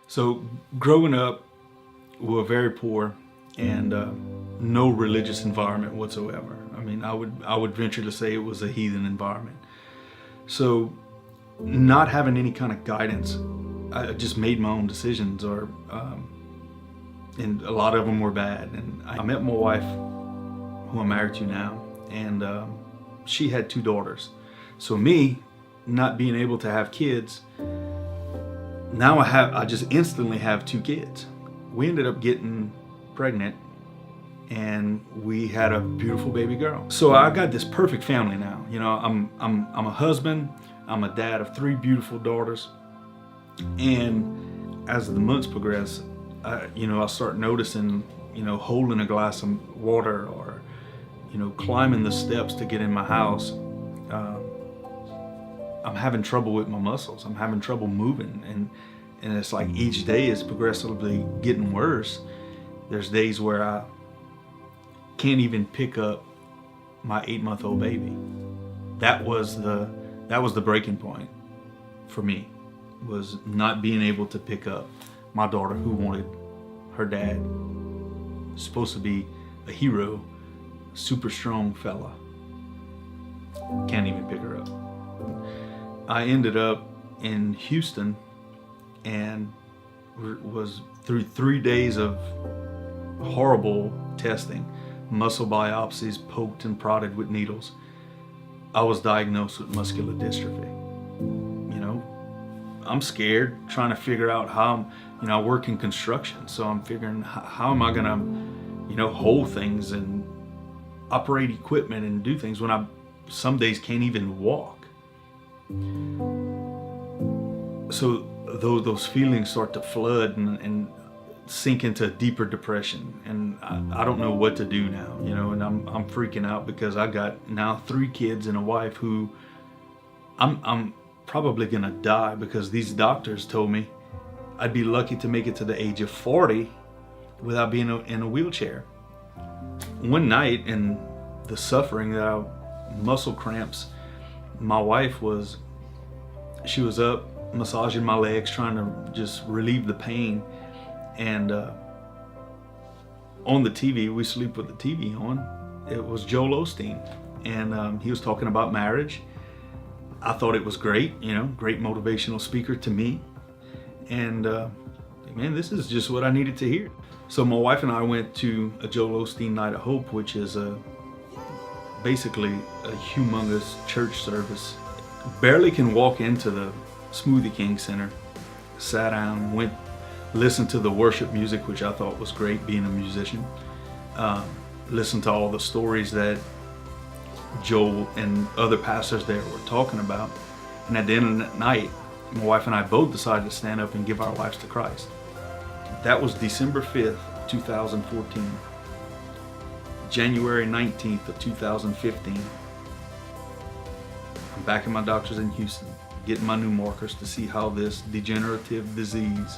So growing up, we were very poor and no religious environment whatsoever. I mean, I would venture to say it was a heathen environment. So not having any kind of guidance, I just made my own decisions, and a lot of them were bad. And I met my wife, who I'm married to now, and she had 2 daughters. So me, not being able to have kids, now I just instantly have 2 kids. We ended up getting pregnant and we had a beautiful baby girl. So I got this perfect family now. You know, I'm a husband, I'm a dad of 3 beautiful daughters. And as the months progress, I start noticing, holding a glass of water or, climbing the steps to get in my house. I'm having trouble with my muscles. I'm having trouble moving, and it's like each day is progressively getting worse. There's days where I can't even pick up my 8-month-old baby. That was the breaking point for me, was not being able to pick up my daughter, who wanted her dad, supposed to be a hero, super strong fella. Can't even pick her up. I ended up in Houston and was through 3 days of horrible testing, muscle biopsies, poked and prodded with needles. I was diagnosed with muscular dystrophy. I'm scared, trying to figure out how I work in construction, so I'm figuring how am I gonna, hold things and operate equipment and do things when I some days can't even walk. So those feelings start to flood and sink into a deeper depression, and I don't know what to do now, and I'm freaking out because I got now 3 kids and a wife who I'm probably gonna die, because these doctors told me I'd be lucky to make it to the age of 40 without being in a wheelchair. One night, in the suffering muscle cramps, my wife was up massaging my legs, trying to just relieve the pain, and on the TV, we sleep with the TV on, it was Joel Osteen, and he was talking about marriage. I thought it was great, great motivational speaker to me, and man, this is just what I needed to hear. So my wife and I went to a Joel Osteen Night of Hope, which is basically a humongous church service. Barely can walk into the Smoothie King Center. Sat down, listened to the worship music, which I thought was great, being a musician. Listened to all the stories that Joel and other pastors there were talking about. And at the end of the night, my wife and I both decided to stand up and give our lives to Christ. That was December 5th, 2014. January 19th of 2015. I'm back in my doctor's in Houston, getting my new markers to see how this degenerative disease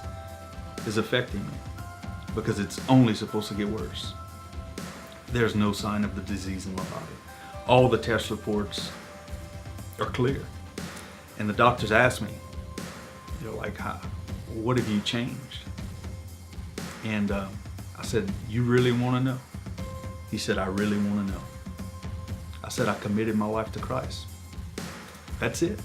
is affecting me, because it's only supposed to get worse. There's no sign of the disease in my body. All the test reports are clear. And the doctors asked me, what have you changed? And I said, you really want to know? He said, I really want to know. I said, I committed my life to Christ. That's it.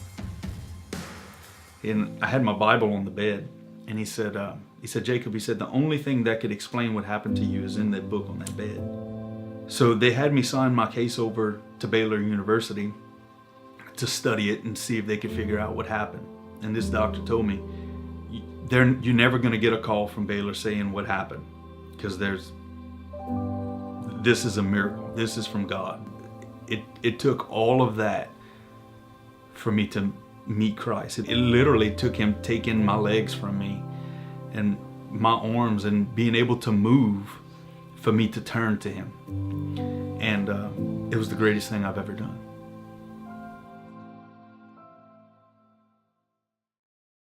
And I had my Bible on the bed, and he said, Jacob, the only thing that could explain what happened to you is in that book on that bed. So they had me sign my case over to Baylor University to study it and see if they could figure out what happened. And this doctor told me, you're never going to get a call from Baylor saying what happened, because this is a miracle. This is from God. It took all of that for me to meet Christ. It literally took him taking my legs from me and my arms and being able to move for me to turn to him. And it was the greatest thing I've ever done.